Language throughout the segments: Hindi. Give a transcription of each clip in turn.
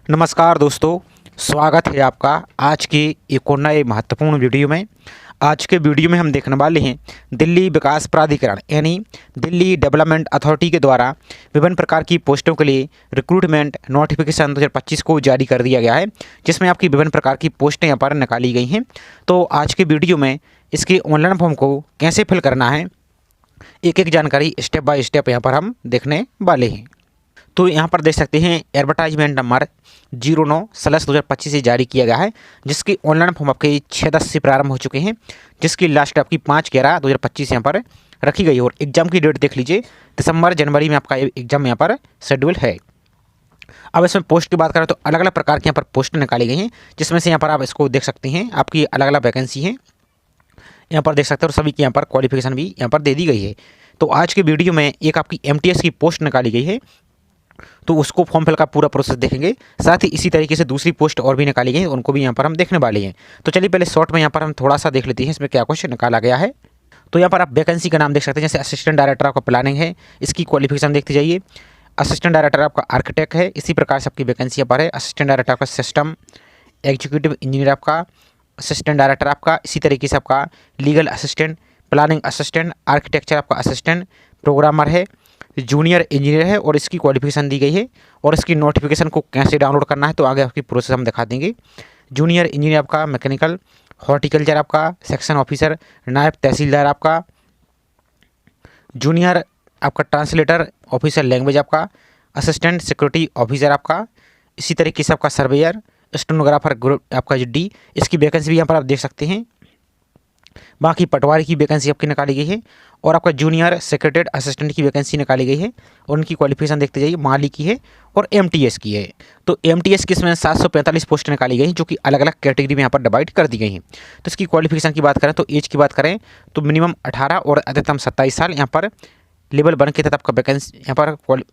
नमस्कार दोस्तों, स्वागत है आपका आज के एक और नए महत्वपूर्ण वीडियो में। आज के वीडियो में हम देखने वाले हैं दिल्ली विकास प्राधिकरण यानी दिल्ली डेवलपमेंट अथॉरिटी के द्वारा विभिन्न प्रकार की पोस्टों के लिए रिक्रूटमेंट नोटिफिकेशन 2025 को जारी कर दिया गया है, जिसमें आपकी विभिन्न प्रकार की पोस्टें यहाँ पर निकाली गई हैं। तो आज के वीडियो में इसके ऑनलाइन फॉर्म को कैसे फिल करना है, एक एक जानकारी स्टेप बाय स्टेप यहाँ पर हम देखने वाले हैं। तो यहाँ पर देख सकते हैं एडवर्टाइजमेंट नंबर 09/2025 से जारी किया गया है, जिसकी ऑनलाइन फॉर्म आपके 6/10 से प्रारंभ हो चुके हैं, जिसकी लास्ट आपकी 5/11/2025 यहाँ पर रखी गई है। और एग्जाम की डेट देख लीजिए, दिसंबर जनवरी में आपका एग्जाम यहाँ पर शेड्यूल है। अब इसमें पोस्ट की बात करें तो अलग अलग प्रकार की यहाँ पर पोस्ट निकाली गई हैं, जिसमें से यहाँ पर आप इसको देख सकते हैं आपकी अलग अलग वैकेंसी हैं यहाँ पर देख सकते हैं, और सभी की यहाँ पर क्वालिफिकेशन भी यहाँ पर दे दी गई है। तो आज के वीडियो में एक आपकी MTS की पोस्ट निकाली गई है, तो उसको फॉर्म फिल का पूरा प्रोसेस देखेंगे। साथ ही इसी तरीके से दूसरी पोस्ट और भी निकाली गई हैं, उनको भी यहाँ पर हम देखने वाले हैं। तो चलिए पहले शॉर्ट में यहाँ पर हम थोड़ा सा देख लेते हैं इसमें क्या कुछ निकाला गया है। तो यहाँ पर आप वैकेंसी का नाम देख सकते हैं, जैसे असिस्टेंट डायरेक्टर आपका प्लानिंग है, इसकी क्वालिफिकेशन देखते जाइए। असिस्टेंट डायरेक्टर आपका आर्किटेक्ट है, इसी प्रकार से आपकी वैकेंसी यहाँ पर है। असिस्टेंट डायरेक्टर आपका सिस्टम एग्जीक्यूटिव इंजीनियर आपका, असिस्टेंट डायरेक्टर आपका, इसी तरीके से आपका legal assistant, planning assistant, architecture आपका असिस्टेंट, प्रोग्रामर है, जूनियर इंजीनियर है, और इसकी क्वालिफिकेशन दी गई है। और इसकी नोटिफिकेशन को कैसे डाउनलोड करना है तो आगे आपकी प्रोसेस हम दिखा देंगे। जूनियर इंजीनियर आपका मैकेनिकल, हॉर्टिकल्चर आपका, सेक्शन ऑफिसर, नायब तहसीलदार आपका, जूनियर आपका ट्रांसलेटर ऑफिसर लैंग्वेज आपका, असिस्टेंट सिक्योरिटी ऑफिसर आपका, इसी तरीके से आपका सर्वेयर, स्टेनोग्राफर ग्रुप आपका डी, इसकी वैकेंसी भी यहाँ पर आप देख सकते हैं। बाकी पटवारी की वैकेंसी आपकी निकाली गई है, और आपका जूनियर सेक्रेटरी असिस्टेंट की वैकेंसी निकाली गई है, और उनकी क्वालिफिकेशन देखते जाइए, माली की है और MTS की है। तो MTS की इसमें 745 पोस्ट निकाली गई, जो कि अलग अलग कैटेगरी में यहाँ पर डिवाइड कर दी गई हैं। तो इसकी क्वालिफिकेशन की बात करें तो एज की बात करें तो मिनिमम 18 और अधिकतम 27 साल यहाँ पर लेवल 1 के तहत आपका वैकेंसी यहाँ पर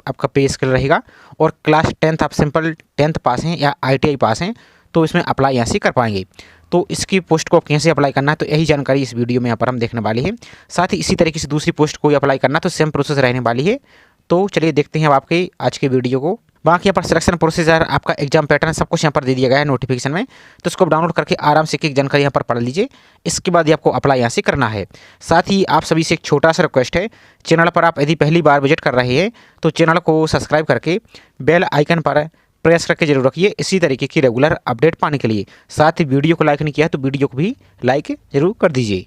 आपका पे स्केल रहेगा। और क्लास 10th आप सिंपल 10th पास हैं या ITI पास हैं तो इसमें अप्लाई यहाँ से कर पाएंगे। तो इसकी पोस्ट को कैसे अप्लाई करना है तो यही जानकारी इस वीडियो में यहाँ पर हम देखने वाले हैं। साथ ही इसी तरीके से दूसरी पोस्ट को अप्लाई करना तो सेम प्रोसेस रहने वाली है। तो चलिए देखते हैं अब आपके आज के वीडियो को। बाकी यहाँ पर सिलेक्शन प्रोसीजर, आपका एग्जाम पैटर्न सब कुछ यहाँ पर दे दिया गया है नोटिफिकेशन में, तो इसको डाउनलोड करके आराम से एक जानकारी यहाँ पर पढ़ लीजिए। इसके बाद ही आपको अप्लाई यहाँ से करना है। साथ ही आप सभी से एक छोटा सा रिक्वेस्ट है, चैनल पर आप यदि पहली बार विजिट कर रहे हैं तो चैनल को सब्सक्राइब करके बेल आइकन पर प्रेस करके जरूर रखिए, इसी तरीके की रेगुलर अपडेट पाने के लिए। साथ ही वीडियो को लाइक नहीं किया तो वीडियो को भी लाइक जरूर कर दीजिए।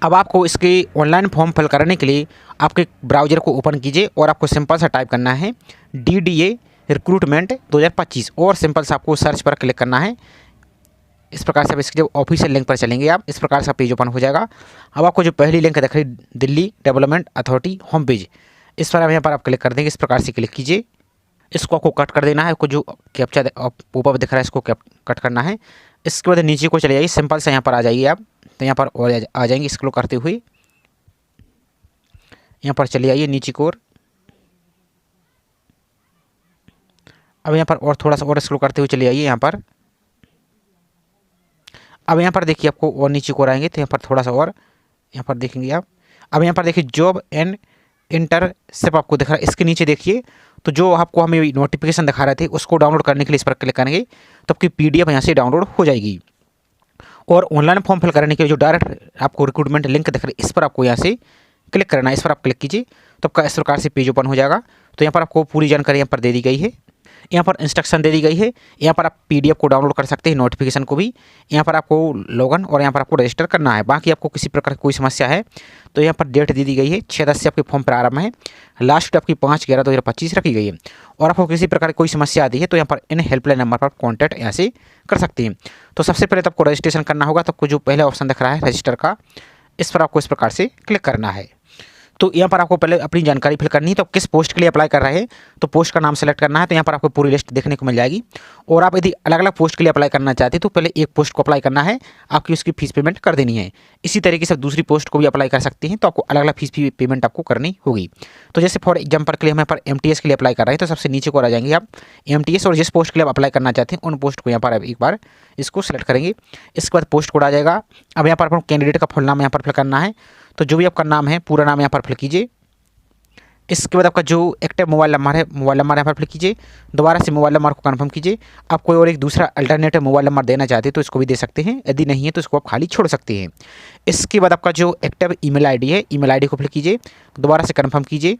अब आपको इसके ऑनलाइन फॉर्म फिल करने के लिए आपके ब्राउज़र को ओपन कीजिए, और आपको सिंपल सा टाइप करना है DDA रिक्रूटमेंट 2025, और सिंपल सा आपको सर्च पर क्लिक करना है। इस प्रकार से आप इसके जब ऑफिशियल लिंक पर चलेंगे आप, इस प्रकार से पेज ओपन हो जाएगा। अब आपको जो पहली लिंक दिख रही Delhi development authority home page, इस पर यहाँ पर आप क्लिक कर देंगे। इस प्रकार से क्लिक कीजिए, इसको आपको कट कर देना है। आपको जो कैप्चा पॉपअप दिख रहा है इसको कट करना है। इसके बाद नीचे को चले जाइए, सिंपल से यहाँ पर आ जाइए आप, तो यहाँ पर और आ जाएंगे स्क्रॉल करते हुए, यहाँ पर चले आइए नीचे की ओर। अब यहाँ पर और थोड़ा सा और स्क्रॉल करते हुए चले आइए यहाँ पर। अब यहाँ पर देखिए आपको और नीचे को आएंगे तो यहाँ पर थोड़ा सा और यहाँ पर देखेंगे आप। अब यहाँ पर देखिए जॉब एंड इंटर्नशिप आपको दिख रहा है, इसके नीचे देखिए तो जो आपको हमें नोटिफिकेशन दिखा रहे थे उसको डाउनलोड करने के लिए इस पर क्लिक करेंगे तो आपकी PDF यहाँ से डाउनलोड हो जाएगी। और ऑनलाइन फॉर्म फिल करने के लिए जो डायरेक्ट आपको रिक्रूटमेंट लिंक दिख रहा है इस पर आपको यहाँ से क्लिक करना है। इस पर आप क्लिक कीजिए तो आपका इस प्रकार से पेज ओपन हो जाएगा। तो यहाँ पर आपको पूरी जानकारी यहाँ पर दे दी गई है, यहाँ पर इंस्ट्रक्शन दे दी गई है। यहाँ पर आप PDF को डाउनलोड कर सकते हैं, नोटिफिकेशन को भी। यहाँ पर आपको लॉगिन और यहाँ पर आपको रजिस्टर करना है। बाकी आपको किसी प्रकार की कोई समस्या है तो यहाँ पर डेट दे दी गई है 6/10 से आपके फॉर्म प्रारंभ है, लास्ट आपकी 5/11/2025 रखी गई है। और आपको किसी प्रकार की कोई समस्या आती है तो यहाँ पर इन हेल्पलाइन नंबर पर कॉन्टैक्ट यहाँ से कर सकते हैं। तो सबसे पहले तो आपको रजिस्ट्रेशन करना होगा, तो आपको जो पहले ऑप्शन दिख रहा है रजिस्टर का, इस पर आपको इस प्रकार से क्लिक करना है। तो यहाँ पर आपको पहले अपनी जानकारी फिल करनी है। तो किस पोस्ट के लिए अप्लाई कर रहे हैं तो पोस्ट का नाम सेलेक्ट करना है, तो यहाँ पर आपको पूरी लिस्ट देखने को मिल जाएगी। और आप यदि अलग अलग पोस्ट के लिए अप्लाई करना चाहते हैं तो पहले एक पोस्ट को अप्लाई करना है, आपकी उसकी फीस पेमेंट कर देनी है। इसी तरीके से दूसरी पोस्ट को भी अप्लाई कर सकते हैं, तो आपको अलग अलग फीस पेमेंट आपको करनी होगी। तो जैसे फॉर एग्जाम्पल के लिए हम यहाँ पर MTS के लिए अप्लाई कर रहे हैं, तो सबसे नीचे को आ जाएंगे आप MTS, और जिस पोस्ट के लिए आप अप्लाई करना चाहते हैं उन पोस्ट को यहाँ पर एक बार इसको सेलेक्ट करेंगे। इसके बाद पोस्ट कोड आ जाएगा। अब यहाँ पर आपको कैंडिडेट का फुल नाम यहाँ पर फिल करना है, तो जो भी आपका नाम है पूरा नाम यहाँ पर फिल कीजिए। इसके बाद आपका जो एक्टिव मोबाइल नंबर है, मोबाइल नंबर यहाँ पर फिल कीजिए। दोबारा से मोबाइल नंबर को कन्फर्म कीजिए। आप कोई और एक दूसरा अल्टरनेटिव मोबाइल नंबर देना चाहते हैं तो इसको भी दे सकते हैं, यदि नहीं है तो इसको आप खाली छोड़ सकते हैं। इसके बाद आपका जो एक्टिव ईमेल आईडी है, ईमेल आईडी को फिल कीजिए। दोबारा से कन्फर्म कीजिए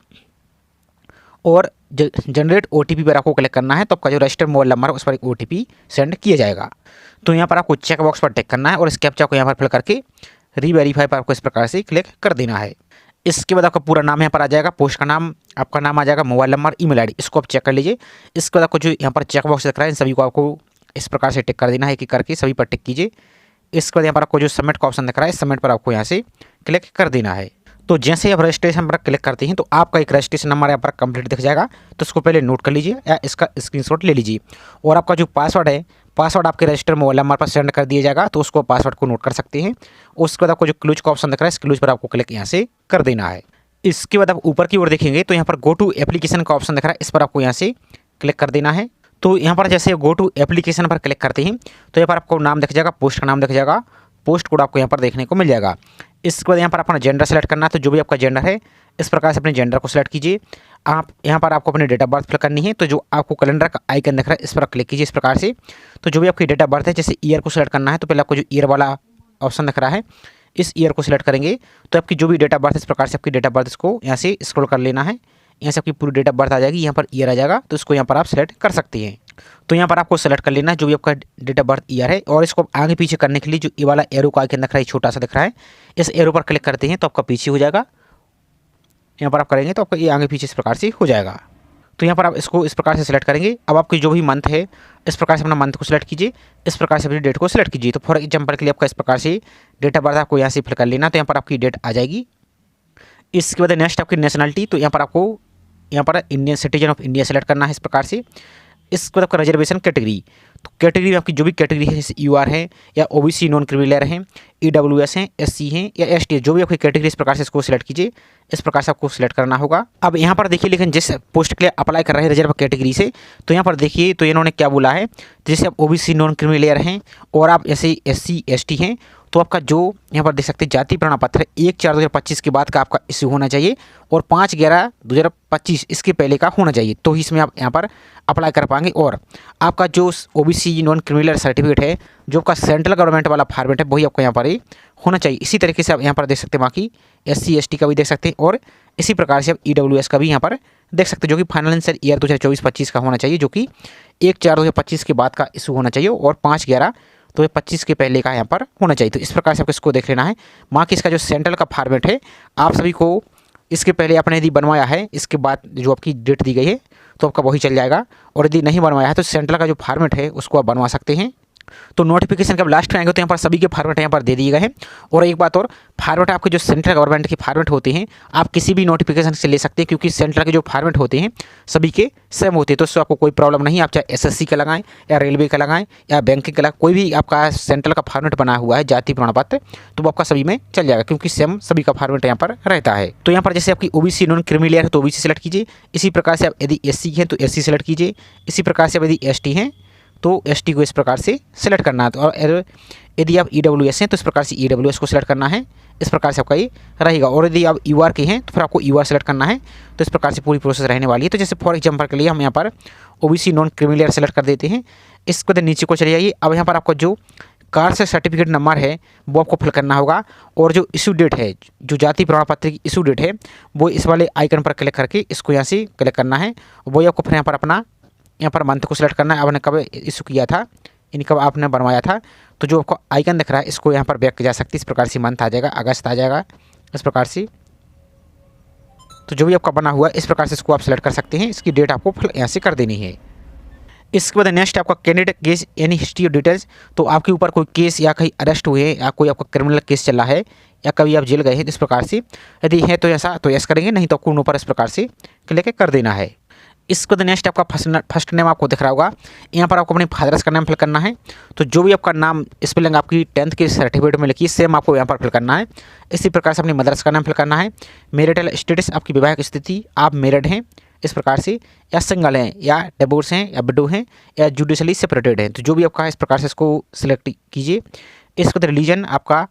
और जनरेट ओटीपी पर आपको क्लिक करना है। तो आपका जो रजिस्टर्ड मोबाइल नंबर है उस पर एक ओटीपी सेंड किया जाएगा। तो यहाँ पर आपको चेक बॉक्स पर टिक करना है और इस कैप्चा को यहाँ पर फिल करके रीवेरीफाई पर आपको इस प्रकार से क्लिक कर देना है। इसके बाद आपका पूरा नाम यहाँ पर आ जाएगा, पोस्ट का नाम, आपका नाम आ जाएगा, मोबाइल नंबर, ईमेल आईडी, इसको आप चेक कर लीजिए। इसके बाद आपको जो यहाँ पर चेक बॉक्स दिख रहा है इन सभी को आपको इस प्रकार से टिक कर देना है, एक एक करके सभी पर टिक कीजिए। इसके बाद यहाँ पर आपको जो सबमिट का ऑप्शन दिख रहा है, सबमिट पर आपको यहाँ से क्लिक कर देना है। तो जैसे ही आप रजिस्ट्रेशन पर क्लिक करते हैं तो आपका एक रजिस्ट्रेशन नंबर यहाँ पर कंप्लीट दिख जाएगा। तो इसको पहले नोट कर लीजिए या इसका स्क्रीनशॉट ले लीजिए। और आपका जो पासवर्ड है, पासवर्ड आपके रजिस्टर्ड मोबाइल नंबर पर सेंड कर दिया जाएगा, तो उसको पासवर्ड को नोट कर सकते हैं। उसके बाद आपको जो क्लोज का ऑप्शन दिख रहा है, इस क्लोज पर आपको क्लिक यहाँ से कर देना है। इसके बाद आप ऊपर की ओर देखेंगे तो यहाँ पर गो टू एप्लीकेशन का ऑप्शन दिख रहा है, इस पर आपको यहाँ से क्लिक कर देना है। तो यहाँ पर जैसे गो टू एप्लीकेशन पर क्लिक करते हैं तो यहाँ पर आपको नाम दिख जाएगा, पोस्ट का नाम दिख जाएगा, पोस्ट कोड आपको यहाँ पर देखने को मिल जाएगा। इसके बाद यहाँ पर अपना जेंडर सेलेक्ट करना है। तो जो भी आपका जेंडर है इस प्रकार से अपने जेंडर को सिलेक्ट कीजिए। आप यहाँ पर आपको अपनी डेट ऑफ बर्थ फिल करनी है। तो जो आपको कैलेंडर का आइकन दिख रहा है इस पर क्लिक कीजिए इस प्रकार से। तो जो भी आपकी डेट ऑफ बर्थ है, जैसे ईयर को सिलेक्ट करना है तो पहले आपको जो ईयर वाला ऑप्शन दिख रहा है इस ईयर को सिलेक्ट करेंगे। तो आपकी जो भी डेट ऑफ बर्थ इस प्रकार से आपकी डेट ऑफ बर्थ इसको यहाँ से स्क्रॉल कर लेना है। यहाँ से आपकी पूरी डेट ऑफ बर्थ आ जाएगी, यहाँ पर ईयर आ जाएगा, तो इसको यहाँ पर आप सेलेक्ट कर सकते हैं। तो यहाँ पर आपको सेलेक्ट कर लेना है जो भी आपका डेट ऑफ बर्थ ईयर है। और इसको आगे पीछे करने के लिए जो ये वाला एरो का आइकन दिख रहा है, छोटा सा दिख रहा है, इस एरो पर क्लिक करते हैं तो आपका पीछे हो जाएगा। यहाँ पर आप करेंगे तो आपका ये आगे पीछे इस प्रकार से हो जाएगा। तो यहाँ पर आप इसको इस प्रकार से सिलेक्ट करेंगे। अब आपकी जो भी मंथ है इस प्रकार से अपना मंथ को सिलेक्ट कीजिए, इस प्रकार से अपनी डेट को सिलेक्ट कीजिए। तो फॉर एग्जाम्पल के लिए आपका इस प्रकार से डेट ऑफ बर्थ आपको यहाँ से फिल कर लेना, तो यहाँ पर आपकी डेट आ जाएगी। इसके बाद नेक्स्ट आपकी नेशनलिटी, तो यहाँ पर आपको यहाँ पर Indian citizen of India select करना है इस प्रकार से। इसके बाद आपका रिजर्वेशन कैटेगरी, तो कैटेगरी में आपकी जो भी कैटेगरी है जैसे यूआर है या ओबीसी नॉन क्रिमिनल हैं, ईडब्ल्यूएस हैं, एससी हैं या एसटी है, जो भी आपकी कैटेगरी इस प्रकार से इसको सिलेक्ट कीजिए। इस प्रकार से आपको सिलेक्ट करना होगा। अब यहाँ पर देखिए, लेकिन जिस पोस्ट के लिए अप्लाई कर रहे हैं रिजर्व कैटेगरी से, तो यहाँ पर देखिए तो इन्होंने क्या बोला है, जैसे आप ओबीसी नॉन क्रिमिनल हैं और आप ऐसे एससी एसटी हैं तो आपका जो यहाँ पर देख सकते हैं जाति प्रमाण पत्र 1/4/2025 के बाद का आपका इश्यू होना चाहिए और 5/11/2025 इसके पहले का होना चाहिए, तो ही इसमें आप यहाँ पर अप्लाई कर पाएंगे। और आपका जो ओबीसी नॉन क्रिमिनल सर्टिफिकेट है, जो आपका सेंट्रल गवर्नमेंट वाला फॉर्मेट है, वही आपको यहाँ पर ही होना चाहिए। इसी तरीके से आप यहाँ पर देख सकते हैं, बाकी एससी एसटी का भी देख सकते हैं और इसी प्रकार से आप ईडब्ल्यूएस का भी यहाँ पर देख सकते हैं, जो कि फाइनेंशियल ईयर 2024-25 का होना चाहिए, जो कि 1/4/2025 के बाद का इशू होना चाहिए और 5/11/2025 के पहले का यहाँ पर होना चाहिए। तो इस प्रकार से आपको इसको देख लेना है। बाकी इसका जो सेंट्रल का फॉर्मेट है, आप सभी को इसके पहले आपने यदि बनवाया है, इसके बाद जो आपकी डेट दी गई है तो आपका वही चल जाएगा, और यदि नहीं बनवाया है तो सेंट्रल का जो फॉर्मेट है उसको आप बनवा सकते हैं। तो नोटिफिकेशन के लास्ट में आएंगे तो यहाँ पर सभी के फॉर्मेट यहाँ पर दे दिए गए हैं। और एक बात और, फॉर्मेट आपके जो सेंट्रल गवर्नमेंट के फॉर्मेट होते हैं आप किसी भी नोटिफिकेशन से ले सकते हैं, क्योंकि सेंट्रल के जो फॉर्मेट होते हैं सभी के सेम होते हैं, तो उससे आपको कोई प्रॉब्लम नहीं है। आप चाहे एसएससी का लगाएं या रेलवे का लगाएं या बैंकिंग का लगाएं, कोई भी आपका सेंट्रल का फॉर्मेट बना हुआ है जाति प्रमाण पत्र, तो वो आपका सभी में चल जाएगा, क्योंकि सेम सभी का फॉर्मेट यहाँ पर रहता है। तो यहाँ पर जैसे आपकी ओबीसी नॉन क्रिमिनल है तो ओबीसी सेलेक्ट कीजिए। इसी प्रकार से आप यदि एससी हैं तो एससी सेलेक्ट कीजिए। इसी प्रकार से आप यदि एसटी हैं तो एसटी को इस प्रकार से सिलेक्ट करना है। तो और यदि आप ईडब्ल्यूएस हैं तो इस प्रकार से ईडब्ल्यूएस को सिलेक्ट करना है। इस प्रकार से आपका ये रहेगा। और यदि आप यूआर के हैं तो फिर आपको यूआर सेलेक्ट करना है। तो इस प्रकार से पूरी प्रोसेस रहने वाली है। तो जैसे फॉर एग्जाम्पल के लिए हम यहाँ पर ओबीसी नॉन क्रिमिनल सेलेक्ट कर देते हैं। इसको तो नीचे को चले जाइए। अब यहाँ पर आपका जो कास्ट सर्टिफिकेट नंबर है वो आपको फिल करना होगा, और जो इशू डेट है, जो जाति प्रमाण पत्र की इशू डेट है, वो इस वाले आइकन पर क्लिक करके इसको यहाँ से क्लिक करना है। वही आपको फिर यहाँ पर अपना यहाँ पर मंथ को सिलेक्ट करना है, आपने कब इशू किया था, यानी कब आपने बनवाया था। तो जो आपको आइकन दिख रहा है इसको यहाँ पर बैक जा सकती है। इस प्रकार से मंथ आ जाएगा, अगस्त आ जाएगा इस प्रकार से। तो जो भी आपका बना हुआ है इस प्रकार से इसको आप सेलेक्ट कर सकते हैं। इसकी डेट आपको यहाँ से कर देनी है। इसके बाद नेक्स्ट आपका कैंडिडेट केस यानी हिस्ट्री ऑफ डिटेल्स। तो आपके ऊपर कोई केस या कहीं अरेस्ट हुए हैं या कोई आपका क्रिमिनल केस चला है या कभी आप जेल गए हैं, तो इस प्रकार से यदि है तो ऐसा तो यस करेंगे, नहीं तो आपको उन पर इस प्रकार से क्लिक कर देना है। इसके बाद नेक्स्ट आपका फर्स्ट नेम आपको दिख रहा होगा, यहाँ पर आपको अपने फादर्स का नाम फिल करना है। तो जो भी आपका नाम स्पेलिंग आपकी 10th के सर्टिफिकेट में लिखी सेम आपको यहाँ पर फिल करना है। इसी प्रकार से अपनी मदर्स का नाम फिल करना है। मैरिटल स्टेटस आपकी विवाहिक स्थिति, आप मैरिड हैं इस प्रकार से, या सिंगल हैं, या डिवोर्स हैं, या विडो हैं, या जुडिशली सेपरेटेड हैं। तो जो भी आपका है इस प्रकार से इसको सिलेक्ट कीजिए। इसके बाद रिलीजन आपका,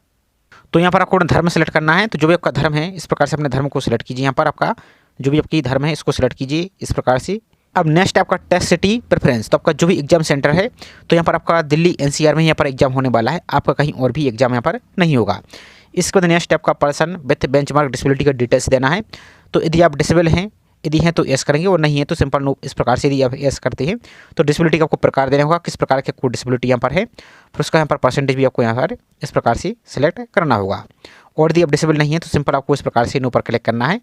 तो यहाँ पर आपको धर्म सेलेक्ट करना है। तो जो भी आपका धर्म है इस प्रकार से अपने धर्म को सिलेक्ट कीजिए। यहाँ पर आपका जो भी आपकी धर्म है इसको सिलेक्ट कीजिए इस प्रकार से। अब नेक्स्ट आपका टेस्ट सिटी प्रेफरेंस, तो आपका जो भी एग्जाम सेंटर है तो यहाँ पर आपका दिल्ली एनसीआर में यहाँ पर एग्जाम होने वाला है, आपका कहीं और भी एग्जाम यहाँ पर नहीं होगा। इसके बाद नेक्स्ट आपका पर्सन विथ बेंचमार्क डिसेबिलिटी का डिटेल्स देना है। तो यदि आप डिसेबल हैं, यदि हैं तो यस करेंगे और नहीं है तो सिंपल नो इस प्रकार से यदि आप यस करते हैं तो डिसेबिलिटी का आपको प्रकार देना होगा, किस प्रकार की आपको डिसेबिलिटी यहाँ पर है, फिर उसका यहाँ पर परसेंटेज भी आपको यहाँ पर इस प्रकार से सिलेक्ट करना होगा। और यदि आप डिसेबल नहीं है तो सिंपल आपको इस प्रकार से नो पर क्लिक करना है।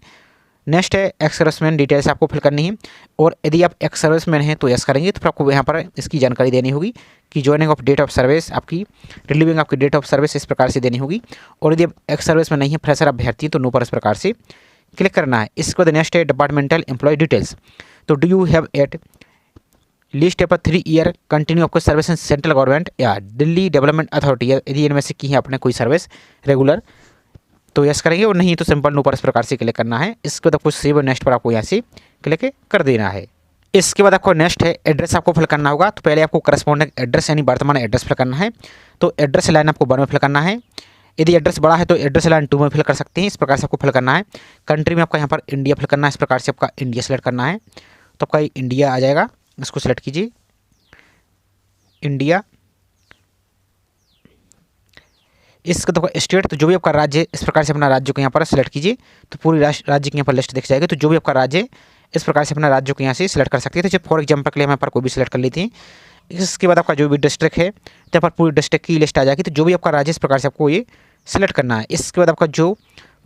नेक्स्ट है एक्स सर्विसमैन डिटेल्स आपको फिल करनी है, और यदि आप एक्स सर्विसमैन हैं तो यस करेंगे तो फिर आपको यहाँ पर इसकी जानकारी देनी होगी कि joining of date of service, आपकी रिलीविंग आपकी डेट ऑफ सर्विस इस प्रकार से देनी होगी। और यदि आप एक्स सर्विस में नहीं है, फ्रेशर अभ्यर्थी, तो नो पर इस प्रकार से क्लिक करना है। इसके बाद नेक्स्ट है डिपार्टमेंटल एम्प्लॉय डिटेल्स, तो do you have at least पर 3 ईयर कंटिन्यू आपको सर्विस इन सेंट्रल गवर्नमेंट या दिल्ली डेवलपमेंट अथॉरिटी, यदि इनमें से की है आपने कोई सर्विस रेगुलर तो यस करेंगे, और नहीं तो सिंपल नो पर इस प्रकार से क्लिक करना है। इसके बाद आपको सेव और नेक्स्ट पर आपको यहाँ से क्लिक कर देना है। इसके बाद आपको नेक्स्ट है एड्रेस आपको फिल करना होगा। तो पहले आपको करस्पॉन्डिंग एड्रेस यानी वर्तमान एड्रेस फिल करना है। तो एड्रेस लाइन आपको 1 में फिल करना है, यदि एड्रेस बड़ा है तो एड्रेस लाइन 2 में फिल कर सकते हैं, इस प्रकार से आपको फिल करना है। कंट्री में आपका यहाँ पर इंडिया फिल करना है, इस प्रकार से आपका इंडिया सेलेक्ट करना है, तो आपका इंडिया आ जाएगा, इसको सिलेक्ट कीजिए इंडिया। इसका तो स्टेट, तो जो भी आपका राज्य है इस प्रकार से अपना राज्य को यहाँ पर सिलेक्ट कीजिए, तो पूरी राज्य की यहाँ पर लिस्ट दिख जाएगी। तो जो भी आपका राज्य है इस प्रकार से अपना राज्य को यहाँ से सिलेक्ट कर सकते हैं। तो फॉर एग्जाम्पल के लिए हम यहाँ पर कोई भी सिलेक्ट कर लेते हैं। इसके बाद आपका जो भी डिस्ट्रिक्ट है तो यहाँ पर पूरी डिस्ट्रिक्ट की लिस्ट आ जाएगी। तो जो भी आपका राज्य इस प्रकार से आपको ये सिलेक्ट करना है। इसके बाद आपका जो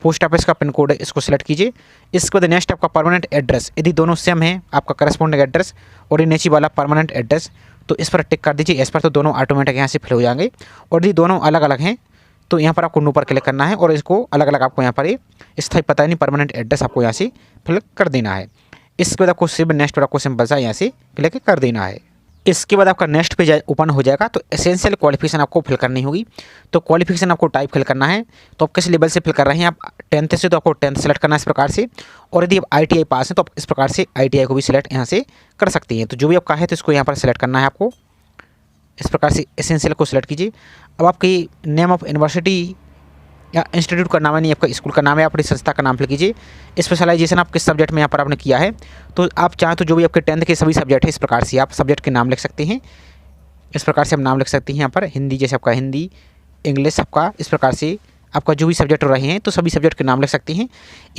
पोस्ट ऑफिस का पिन कोड है इसको सिलेक्ट कीजिए। इसके बाद नेक्स्ट आपका परमानेंट एड्रेस, यदि दोनों सेम है आपका करस्पॉन्डिंग एड्रेस और ये नीचे वाला परमानेंट एड्रेस, तो इस पर टिक कर दीजिए इस पर, तो दोनों ऑटोमेटिक यहाँ से फिल हो जाएंगे। और यदि दोनों अलग अलग हैं तो यहाँ पर आपको नो पर क्लिक करना है, और इसको अलग अलग आपको यहाँ पर ये स्थायी पता नहीं परमानेंट एड्रेस आपको यहाँ से फिल कर देना है। इसके बाद आपको सिर्फ नेक्स्ट पर आपको सिंपल सा यहाँ से क्लिक कर देना है। इसके बाद आपका नेक्स्ट पेज ओपन हो जाएगा। तो एसेंशियल क्वालिफिकेशन आपको फिल करनी होगी। तो क्वालिफिकेशन आपको टाइप फिल करना है, तो आप किस लेवल से फिल कर रहे हैं, आप 10th से तो आपको 10th सेलेक्ट करना है इस प्रकार से। और यदि आप ITI पास हैं तो आप इस प्रकार से ITI को भी सिलेक्ट यहाँ से कर सकते हैं। तो जो भी आपका है तो इसको यहाँ पर सिलेक्ट करना है आपको, इस प्रकार से एसेंशियल को सिलेक्ट कीजिए। अब आपकी नेम ऑफ यूनिवर्सिटी या इंस्टीट्यूट का नाम है, नहीं आपका स्कूल का नाम है, अपनी संस्था का नाम फिल कीजिए। स्पेशलाइजेशन आप किस सब्जेक्ट में यहाँ पर आपने किया है, तो आप चाहें तो जो भी आपके 10th के सभी सब्जेक्ट है इस प्रकार से आप सब्जेक्ट के नाम लिख सकते हैं। इस प्रकार से आप नाम लिख सकते हैं यहाँ पर, हिंदी जैसे आपका हिंदी, इंग्लिश आपका, इस प्रकार से आपका जो भी सब्जेक्ट रहे हैं तो सभी सब्जेक्ट के नाम लिख सकते हैं।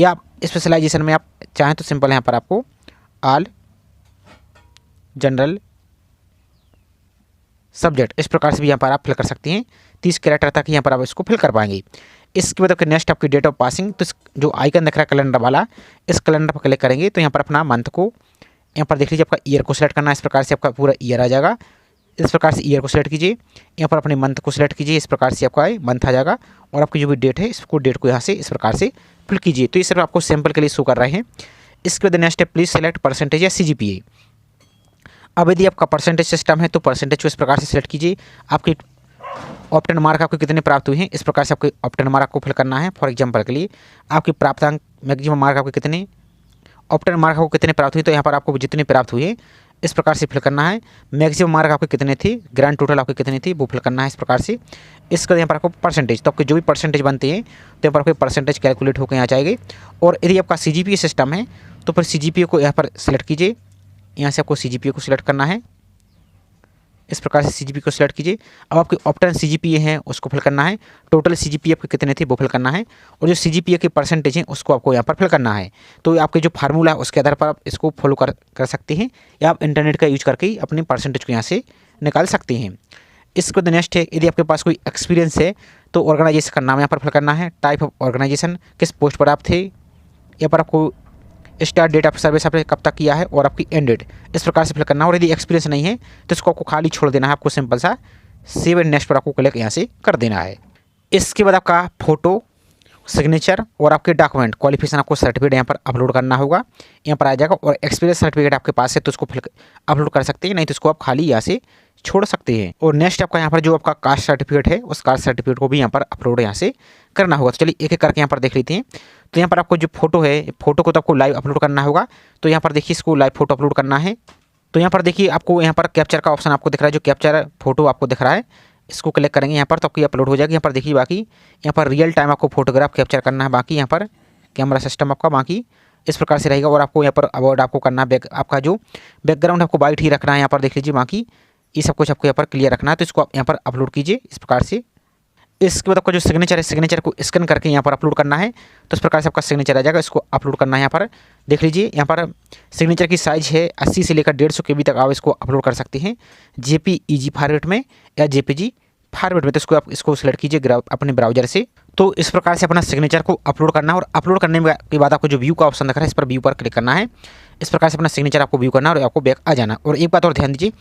या आप स्पेशलाइजेशन में आप चाहें तो सिंपल यहाँ पर आपको ऑल जनरल सब्जेक्ट इस प्रकार से भी यहाँ पर आप फिल कर सकते हैं। 30 कैरेक्टर तक यहाँ पर आप इसको फिल कर पाएंगे। इसके बाद आपके नेक्स्ट आपकी डेट ऑफ पासिंग, तो जो आइकन दिख रहा है कैलेंडर वाला, इस कैलेंडर पर क्लिक करेंगे तो यहाँ पर अपना मंथ को यहाँ पर देख लीजिए, आपका ईयर को सिलेक्ट करना है, इस प्रकार से आपका पूरा ईयर आ जाएगा। इस प्रकार से ईयर को सिलेक्ट कीजिए, यहाँ पर अपने मंथ को सिलेक्ट कीजिए, इस प्रकार से आपका मंथ आ जाएगा। और आपकी जो भी डेट है इसको डेट को यहाँ से इस प्रकार से फिल कीजिए। तो ये सिर्फ आपको सैम्पल के लिए शो कर रहे हैं। इसके बाद नेक्स्ट है प्लीज सेलेक्ट परसेंटेज या CGPA। अब यदि आपका परसेंटेज सिस्टम है तो परसेंटेज को इस प्रकार से सिलेक्ट कीजिए। आपकी ऑप्टेन मार्क आपको कितने प्राप्त हुए हैं, इस प्रकार से आपके ऑप्टेन मार्क आपको फिल करना है। फॉर एग्जांपल के लिए आपकी प्राप्तांक मैक्सिमम मार्क आपके कितने, ऑप्टेन मार्क आपको कितने प्राप्त हुए, तो यहाँ पर आपको जितने प्राप्त हुए इस प्रकार से फिल करना है। मैक्सिमम मार्क आपके कितने थे, ग्रैंड टोटल आपके कितने थे वो फिल करना है इस प्रकार से। इसका यहाँ पर आपको परसेंटेज, तो आपके जो भी परसेंटेज बनते हैं तो यहाँ पर आपके परसेंटेज कैलकुलेट होकर यहाँ जाएंगे। और यदि आपका CGPA सिस्टम है तो फिर CGPA को यहाँ पर सिलेक्ट कीजिए, यहाँ से आपको CGPA को सिलेक्ट करना है, इस प्रकार से CGPA को सिलेक्ट कीजिए। अब आपके ऑप्टेन CGPA है उसको फिल करना है, टोटल CGPA आपके कितने थे वो फिल करना है, और जो CGPA के परसेंटेज हैं उसको आपको यहाँ पर फिल करना है। तो आपके जो फार्मूला है उसके आधार पर आप इसको फॉलो कर सकते हैं, या आप इंटरनेट का यूज करके अपने परसेंटेज को यहाँ से निकाल सकते हैं। इसके बाद नेक्स्ट है यदि आपके पास कोई एक्सपीरियंस है तो ऑर्गेनाइजेशन का नाम यहाँ पर फिल करना है, टाइप ऑफ ऑर्गेनाइजेशन, किस पोस्ट पर आप थे, यहाँ पर आपको स्टार्ट डेट ऑफ सर्विस आपने कब तक किया है और आपकी एंड डेट इस प्रकार से फिल करना है। और यदि एक्सपीरियंस नहीं है तो इसको आपको खाली छोड़ देना है, आपको सिंपल सा सेव एंड नेक्स्ट पर आपको क्लिक यहाँ से कर देना है। इसके बाद आपका फोटो, सिग्नेचर और आपके डॉक्यूमेंट क्वालिफिकेशन आपको सर्टिफिकेट यहाँ पर अपलोड करना होगा, यहाँ पर आ जाएगा। और एक्सपीरियंस सर्टिफिकेट आपके पास है तो उसको अपलोड कर सकते हैं, नहीं तो इसको आप खाली यहाँ से छोड़ सकते हैं। और नेक्स्ट आपका यहाँ पर जो आपका कास्ट सर्टिफिकेट है उस कास्ट सर्टिफिकेट को भी यहाँ पर अपलोड यहाँ से करना होगा। तो चलिए एक एक करके यहाँ पर देख लेते हैं। तो यहाँ पर आपको जो फोटो है, फोटो को तो आपको लाइव अपलोड करना होगा। तो यहाँ पर देखिए इसको लाइव फोटो अपलोड करना है। तो यहाँ पर देखिए आपको यहाँ पर कैप्चर का ऑप्शन आपको दिख रहा है, जो कैप्चर फोटो आपको दिख रहा है इसको क्लिक करेंगे यहाँ पर तो आपकी अपलोड हो जाएगी। यहाँ पर देखिए बाकी यहाँ पर रियल टाइम आपको फोटोग्राफ कैप्चर करना है, बाकी यहाँ पर कैमरा सिस्टम आपका बाकी इस प्रकार से रहेगा। और आपको यहाँ पर अवॉइड आपको करना है, आपका जो बैकग्राउंड आपको वाइट ही रखना है। यहाँ पर देख लीजिए, बाकी ये सब कुछ आपको यहाँ पर क्लियर रखना है। तो इसको आप यहाँ पर अपलोड कीजिए इस प्रकार से। इसके बाद आपका जो सिग्नेचर है, सिग्नेचर को स्कैन करके यहाँ पर अपलोड करना है। तो इस प्रकार से आपका सिग्नेचर आ जाएगा, इसको अपलोड करना है। यहाँ पर देख लीजिए, यहाँ पर सिग्नेचर की साइज़ है 80 से लेकर 150 KB तक आप इसको अपलोड कर सकते हैं, JPEG फॉर्मेट में या JPG फॉर्मेट में। तो इसको आप इसको सेलेक्ट कीजिए अपने ब्राउजर से। तो इस प्रकार से अपना सिग्नेचर को अपलोड करना है। और अपलोड करने के बाद आपको जो व्यू का ऑप्शन दिख रहा है, इस पर व्यू पर क्लिक करना है। इस प्रकार से अपना सिग्नेचर आपको व्यू करना है और आपको बैक आ जाना। और एक बात और ध्यान दीजिए,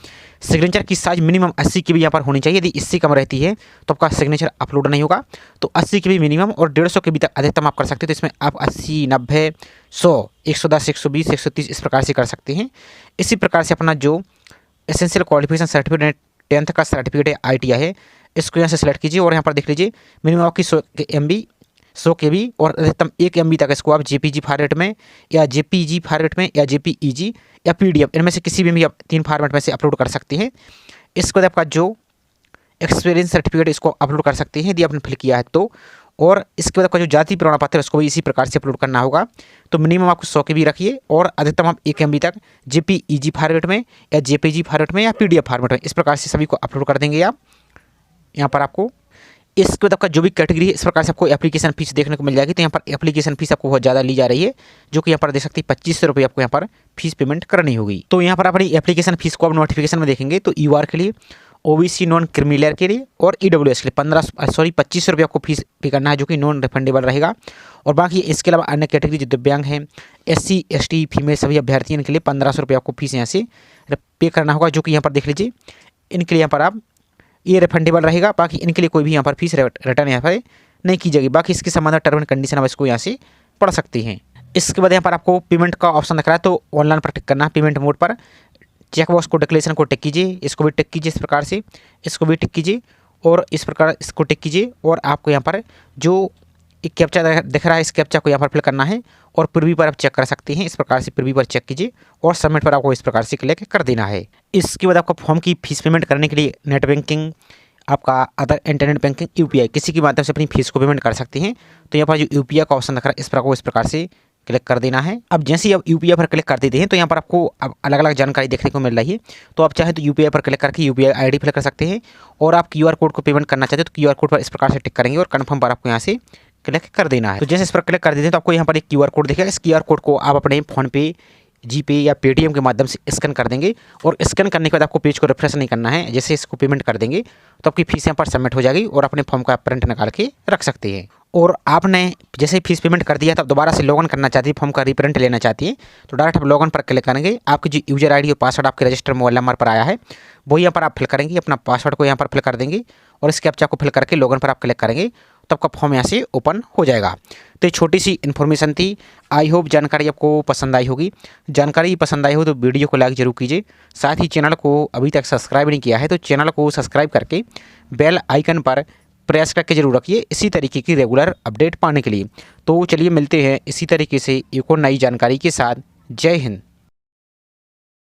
सिग्नेचर की साइज़ मिनिमम 80 KB यहाँ पर होनी चाहिए। यदि इससे कम रहती है तो आपका सिग्नेचर अपलोड नहीं होगा। तो 80 KB मिनिमम और 150 KB तक अधिकतम आप कर सकते हैं। तो इसमें आप 80, 90, 100, 110, 120, 130 इस प्रकार से कर सकते हैं। इसी प्रकार से अपना जो एसेंशियल क्वालिफिकेशन सर्टिफिकेट 10th का सर्टिफिकेट है, ITI है, इसको यहाँ से सेलेक्ट कीजिए। और यहाँ पर देख लीजिए, मिनिमम आपकी 100 KB और अधिकतम 1 MB तक इसको आप JPG फॉर्मेट में या JPG फॉर्मेट में या JPEG या PDF, इनमें से किसी भी आप 3 फॉर्मेट में से अपलोड कर सकते हैं। इसके बाद आपका जो एक्सपीरियंस सर्टिफिकेट इसको अपलोड कर सकते हैं यदि आपने फिल किया है तो। और इसके बाद आपका जो जाति प्रमाण पत्र है उसको भी इसी प्रकार से अपलोड करना होगा। तो मिनिमम आपको 100 KB रखिए और अधिकतम आप 1 MB तक JPEG फॉर्मेट में या JPG फॉर्मेट में या PDF फॉर्मेट में, इस प्रकार से सभी को अपलोड कर देंगे आप यहाँ पर आपको। इसके बाद आपका जो भी कैटेगरी है, इस प्रकार से आपको एप्लीकेशन फीस देखने को मिल जाएगी। तो यहाँ पर एप्लीकेशन फीस आपको बहुत ज़्यादा ली जा रही है, जो कि यहाँ पर देख सकते हैं 2500 रुपये आपको यहाँ पर फीस पेमेंट करनी होगी। तो यहाँ पर अपनी एप्लीकेशन फीस को आप नोटिफिकेशन में देखेंगे तो UR के लिए, OBC नॉन क्रिमिनल के लिए और EWS के लिए 2500 रुपये आपको फीस पे करना है, जो कि नॉन रिफंडेबल रहेगा। और बाकी इसके अलावा अन्य कैटेगरी जो दिव्यांग हैं, SC ST फीमेल सभी अभ्यर्थियों के लिए 1500 रुपये आपको फीस यहाँ से पे करना होगा, जो कि यहाँ पर देख लीजिए इनके लिए यहाँ पर आप ये रिफंडेबल रहेगा। बाकी इनके लिए कोई भी यहाँ पर फीस रिटर्न यहाँ पर नहीं की जाएगी। बाकी इसके संबंधित टर्म एंड कंडीशन आप इसको यहाँ से पढ़ सकते हैं। इसके बाद यहाँ पर आपको पेमेंट का ऑप्शन दिख रहा है, तो ऑनलाइन पर टिक करना है। पेमेंट मोड पर चेक बॉक्स को, डिक्लेरेशन को टिक कीजिए, इसको भी टिक कीजिए इस प्रकार से, इसको भी टिक कीजिए और इस प्रकार इसको टिक कीजिए। और आपको यहाँ पर जो एक कैप्चा दिख रहा है, इस कैप्चा को यहाँ पर फिल करना है और प्रीव्यू पर आप चेक कर सकते हैं। इस प्रकार से प्रीव्यू पर चेक कीजिए और सबमिट पर आपको इस प्रकार से क्लिक कर देना है। इसके बाद आपका फॉर्म की फीस पेमेंट करने के लिए नेट बैंकिंग, आपका अदर इंटरनेट बैंकिंग, UPI किसी के माध्यम से अपनी फीस को पेमेंट कर सकते हैं। तो यहाँ पर जो UPI का ऑप्शन दिख रहा है, इस पर आपको इस प्रकार से क्लिक कर देना है। अब जैसे ही आप UPI पर क्लिक कर देते हैं तो यहाँ पर आपको अब अलग अलग जानकारी देखने को मिल रही है। तो आप चाहे तो UPI पर क्लिक करके UPI ID फिल कर सकते हैं। और आप QR कोड को पेमेंट करना चाहते हैं तो QR कोड पर इस प्रकार से टिक करेंगे और कन्फर्म पर आपको यहाँ से क्लिक कर देना है। तो जैसे इस पर क्लिक कर देते हैं तो आपको यहाँ पर एक QR कोड दिखेगा। इस QR कोड को आप अपने फ़ोनपे, GPay या Paytm के माध्यम से स्कैन कर देंगे। और स्कैन करने के बाद आपको पेज को रिफ्रेश नहीं करना है। जैसे इसको पेमेंट कर देंगे तो आपकी फीस यहाँ पर सबमिट हो जाएगी और अपने फॉर्म का प्रिंट निकाल के रख सकते हैं। और आपने जैसे ही फीस पेमेंट कर दिया तो आप दोबारा से लॉगिन करना चाहती है, फॉर्म का रीप्रिंट लेना चाहती है, तो डायरेक्ट आप लॉगिन पर क्लिक करेंगे। आपकी जो यूजर ID और पासवर्ड आपके रजिस्टर मोबाइल नंबर पर आया है वही यहाँ पर आप फिल करेंगे। अपना पासवर्ड को यहाँ पर फिल कर देंगे और इस कैप्चा को फिल करके लॉगिन पर आप क्लिक करेंगे तो आपका फॉर्म यहाँ से ओपन हो जाएगा। तो ये छोटी सी इन्फॉर्मेशन थी। आई होप जानकारी आपको पसंद आई होगी। जानकारी पसंद आई हो तो वीडियो को लाइक जरूर कीजिए। साथ ही चैनल को अभी तक सब्सक्राइब नहीं किया है तो चैनल को सब्सक्राइब करके बेल आइकन पर प्रेस करके जरूर रखिए इसी तरीके की रेगुलर अपडेट पाने के लिए। तो चलिए मिलते हैं इसी तरीके से एक और नई जानकारी के साथ। जय हिंद।